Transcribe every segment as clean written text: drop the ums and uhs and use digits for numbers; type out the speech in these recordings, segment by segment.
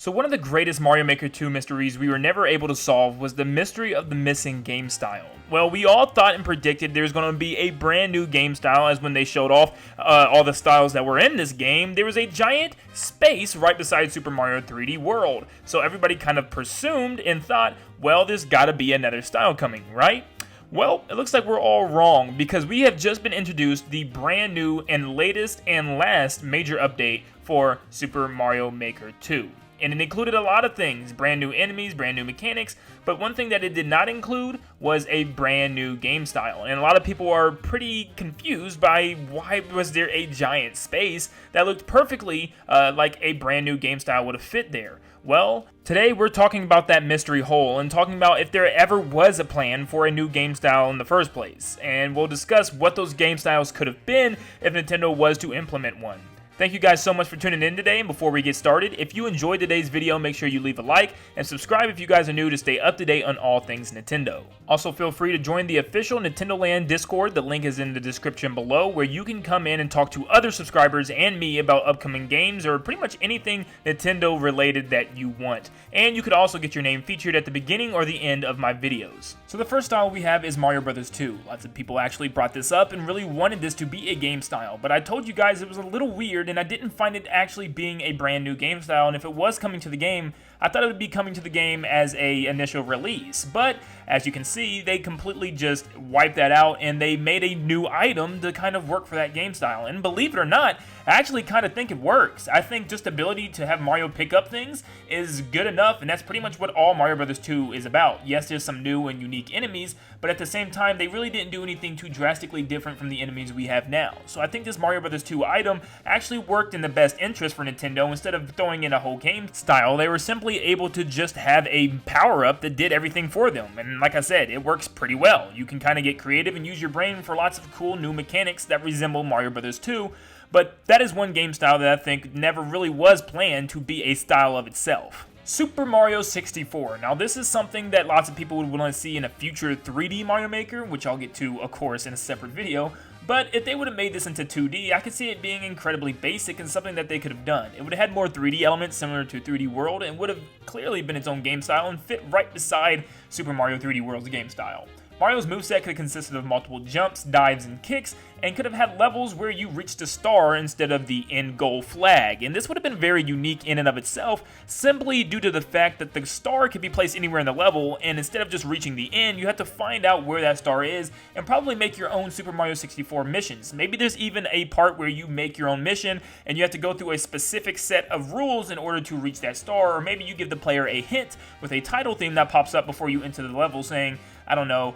So one of the greatest Mario Maker 2 mysteries we were never able to solve was the mystery of the missing game style. Well, we all thought and predicted there's going to be a brand new game style, as when they showed off all the styles that were in this game, there was a giant space right beside Super Mario 3D World. So everybody kind of presumed and thought, well, there's got to be another style coming, right? Well, it looks like we're all wrong, because we have just been introduced the brand new and latest and last major update for Super Mario Maker 2. And it included a lot of things, brand new enemies, brand new mechanics, but one thing that it did not include was a brand new game style. And a lot of people are pretty confused by why was there a giant space that looked perfectly like a brand new game style would have fit there. Well, today we're talking about that mystery hole and talking about if there ever was a plan for a new game style in the first place. And we'll discuss what those game styles could have been if Nintendo was to implement one. Thank you guys so much for tuning in today, and before we get started, if you enjoyed today's video, make sure you leave a like, and subscribe if you guys are new to stay up to date on all things Nintendo. Also, feel free to join the official Nintendo Land Discord, the link is in the description below, where you can come in and talk to other subscribers and me about upcoming games, or pretty much anything Nintendo related that you want. And you could also get your name featured at the beginning or the end of my videos. So the first style we have is Mario Bros. 2. Lots of people actually brought this up and really wanted this to be a game style, but I told you guys it was a little weird, and I didn't find it actually being a brand new game style, and if it was coming to the game, I thought it would be coming to the game as a initial release. But as you can see, they completely just wiped that out, and they made a new item to kind of work for that game style. And believe it or not, I actually kind of think it works. I think just the ability to have Mario pick up things is good enough, and that's pretty much what all Mario Bros. 2 is about. Yes, there's some new and unique enemies, but at the same time, they really didn't do anything too drastically different from the enemies we have now. So I think this Mario Bros. 2 item actually worked in the best interest for Nintendo. Instead of throwing in a whole game style, they were simply able to just have a power-up that did everything for them. And like I said, it works pretty well. You can kind of get creative and use your brain for lots of cool new mechanics that resemble Mario Bros. 2, but that is one game style that I think never really was planned to be a style of itself. Super Mario 64. Now this is something that lots of people would want to see in a future 3D Mario Maker, which I'll get to, of course, in a separate video. But if they would have made this into 2D, I could see it being incredibly basic and something that they could have done. It would have had more 3D elements similar to 3D World, and would have clearly been its own game style and fit right beside Super Mario 3D World's game style. Mario's moveset could have consisted of multiple jumps, dives, and kicks, and could have had levels where you reached a star instead of the end goal flag. And this would have been very unique in and of itself, simply due to the fact that the star could be placed anywhere in the level, and instead of just reaching the end, you have to find out where that star is, and probably make your own Super Mario 64 missions. Maybe there's even a part where you make your own mission, and you have to go through a specific set of rules in order to reach that star, or maybe you give the player a hint with a title theme that pops up before you enter the level saying, I don't know,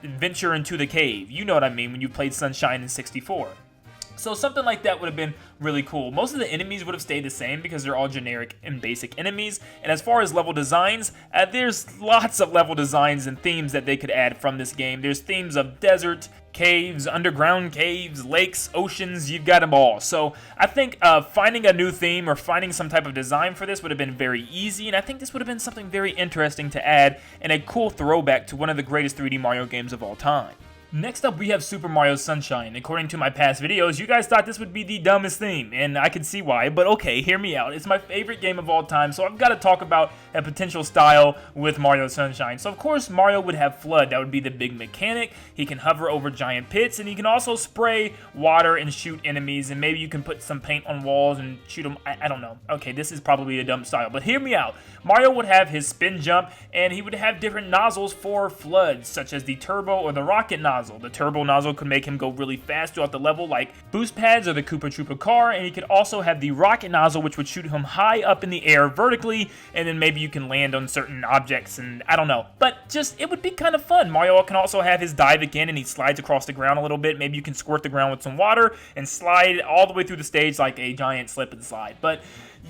venture into the cave. You know what I mean when you played Sunshine in 64. So something like that would have been really cool. Most of the enemies would have stayed the same because they're all generic and basic enemies. And as far as level designs, there's lots of level designs and themes that they could add from this game. There's themes of desert, caves, underground caves, lakes, oceans, you've got them all. So I think finding a new theme or finding some type of design for this would have been very easy, and I think this would have been something very interesting to add and a cool throwback to one of the greatest 3D Mario games of all time. Next up, we have Super Mario Sunshine. According to my past videos, you guys thought this would be the dumbest theme, and I can see why, but okay, hear me out. It's my favorite game of all time, so I've got to talk about a potential style with Mario Sunshine. So of course, Mario would have Flood. That would be the big mechanic. He can hover over giant pits, and he can also spray water and shoot enemies, and maybe you can put some paint on walls and shoot them. I don't know. Okay, this is probably a dumb style, but hear me out. Mario would have his spin jump, and he would have different nozzles for floods, such as the turbo or the rocket nozzle. The turbo nozzle could make him go really fast throughout the level like boost pads or the Koopa Troopa car, and he could also have the rocket nozzle, which would shoot him high up in the air vertically, and then maybe you can land on certain objects, and I don't know. But just, it would be kind of fun. Mario can also have his dive again, and he slides across the ground a little bit. Maybe you can squirt the ground with some water and slide all the way through the stage like a giant slip and slide. But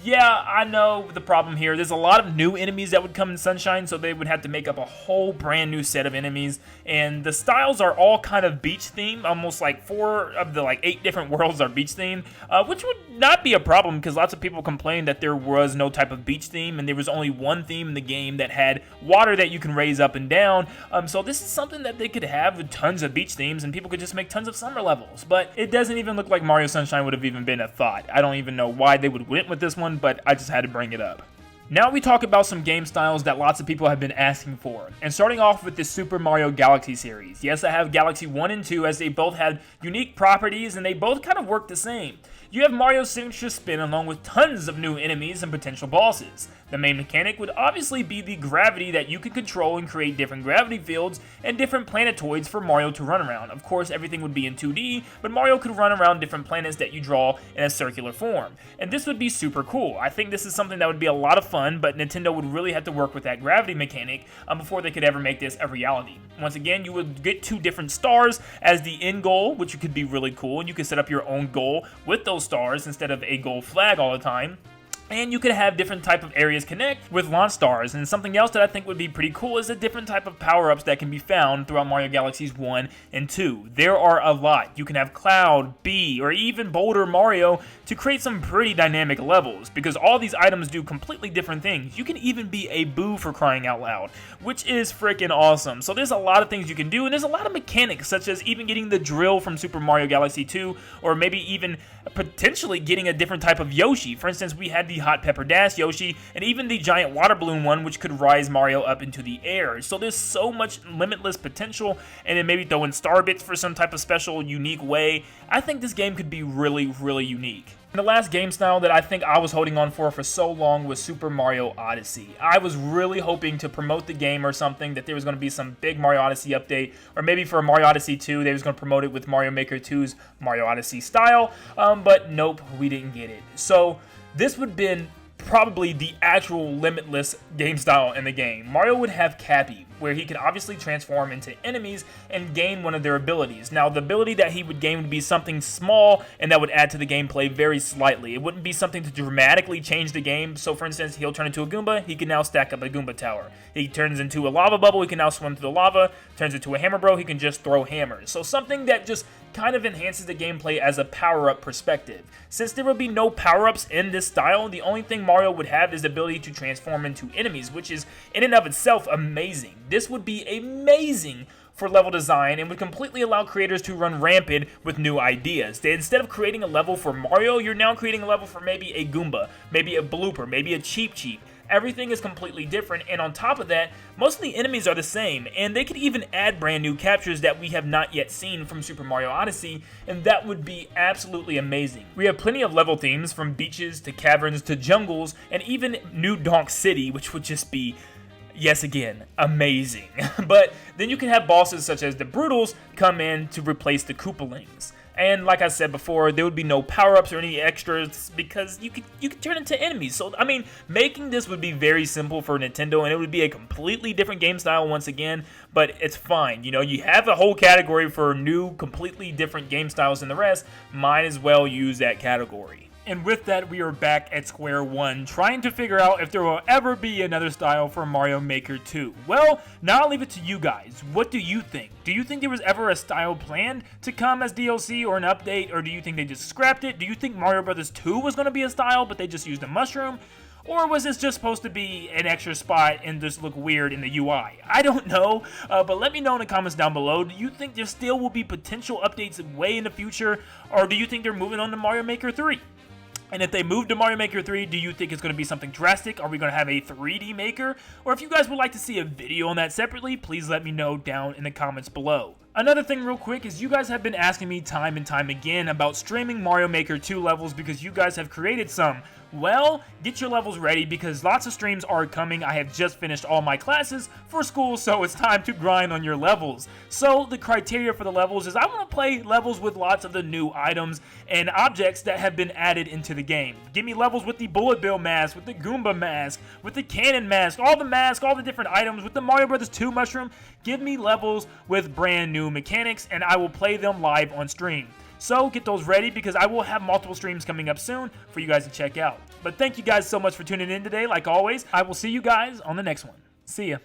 yeah, I know the problem here. There's a lot of new enemies that would come in Sunshine, so they would have to make up a whole brand new set of enemies. And the styles are all kind of beach themed. Almost like 4 of the 8 different worlds are beach themed, which would not be a problem because lots of people complained that there was no type of beach theme, and there was only one theme in the game that had water that you can raise up and down. So this is something that they could have with tons of beach themes, and people could just make tons of summer levels. But it doesn't even look like Mario Sunshine would have even been a thought. I don't even know why they would went with this one, but I just had to bring it up. Now we talk about some game styles that lots of people have been asking for, and starting off with the Super Mario Galaxy series. Yes, I have Galaxy 1 and 2 as they both had unique properties and they both kind of work the same. You have Mario's signature spin along with tons of new enemies and potential bosses. The main mechanic would obviously be the gravity that you could control and create different gravity fields and different planetoids for Mario to run around. Of course, everything would be in 2D, but Mario could run around different planets that you draw in a circular form. And this would be super cool. I think this is something that would be a lot of fun, but Nintendo would really have to work with that gravity mechanic before they could ever make this a reality. Once again, you would get 2 different stars as the end goal, which could be really cool, and you could set up your own goal with those stars instead of a gold flag all the time. And you could have different type of areas connect with launch stars. And something else that I think would be pretty cool is the different type of power-ups that can be found throughout Mario Galaxies 1 and 2. There are a lot. You can have Cloud, Bee, or even Boulder Mario to create some pretty dynamic levels, because all these items do completely different things. You can even be a Boo for crying out loud, which is freaking awesome. So there's a lot of things you can do, and there's a lot of mechanics, such as even getting the drill from Super Mario Galaxy 2, or maybe even potentially getting a different type of Yoshi. For instance, we had the Hot Pepper Dash Yoshi, and even the giant water balloon one, which could rise Mario up into the air. So there's so much limitless potential, and then maybe throw in star bits for some type of special, unique way. I think this game could be really, really unique. And the last game style that I think I was holding on for so long was Super Mario Odyssey. I was really hoping to promote the game or something, that there was going to be some big Mario Odyssey update, or maybe for Mario Odyssey 2, they was going to promote it with Mario Maker 2's Mario Odyssey style, but nope, we didn't get it. So this would have been probably the actual limitless game style in the game. Mario would have Cappy, where he could obviously transform into enemies and gain one of their abilities. Now, the ability that he would gain would be something small, and that would add to the gameplay very slightly. It wouldn't be something to dramatically change the game. So, for instance, he'll turn into a Goomba, he can now stack up a Goomba tower. He turns into a lava bubble, he can now swim through the lava. Turns into a hammer bro, he can just throw hammers. So something that just kind of enhances the gameplay as a power-up perspective. Since there would be no power-ups in this style, the only thing Mario would have is the ability to transform into enemies, which is in and of itself amazing. This would be amazing for level design and would completely allow creators to run rampant with new ideas. Instead of creating a level for Mario, you're now creating a level for maybe a Goomba, maybe a Blooper, maybe a Cheep Cheep. Everything is completely different, and on top of that, most of the enemies are the same, and they could even add brand new captures that we have not yet seen from Super Mario Odyssey, and that would be absolutely amazing. We have plenty of level themes, from beaches to caverns to jungles, and even New Donk City, which would just be, yes again, amazing. But then you can have bosses such as the Brutals come in to replace the Koopalings. And like I said before, there would be no power-ups or any extras because you could turn into enemies. So, I mean, making this would be very simple for Nintendo, and it would be a completely different game style once again, but it's fine. You know, you have a whole category for new, completely different game styles than the rest. Might as well use that category. And with that, we are back at square one, trying to figure out if there will ever be another style for Mario Maker 2. Well, now I'll leave it to you guys. What do you think? Do you think there was ever a style planned to come as DLC or an update, or do you think they just scrapped it? Do you think Mario Bros. 2 was going to be a style, but they just used a mushroom? Or was this just supposed to be an extra spot and just look weird in the UI? I don't know, but let me know in the comments down below. Do you think there still will be potential updates way in the future, or do you think they're moving on to Mario Maker 3? And if they move to Mario Maker 3, do you think it's going to be something drastic? Are we going to have a 3D Maker? Or if you guys would like to see a video on that separately, please let me know down in the comments below. Another thing real quick is you guys have been asking me time and time again about streaming Mario Maker 2 levels because you guys have created some. Well, get your levels ready because lots of streams are coming. I have just finished all my classes for school, so it's time to grind on your levels. So the criteria for the levels is I want to play levels with lots of the new items and objects that have been added into the game. Give me levels with the Bullet Bill mask, with the Goomba mask, with the Cannon mask, all the different items, with the Mario Bros. 2 mushroom. Give me levels with brand new mechanics, and I will play them live on stream. So get those ready because I will have multiple streams coming up soon for you guys to check out. But thank you guys so much for tuning in today. Like always, I will see you guys on the next one. See ya.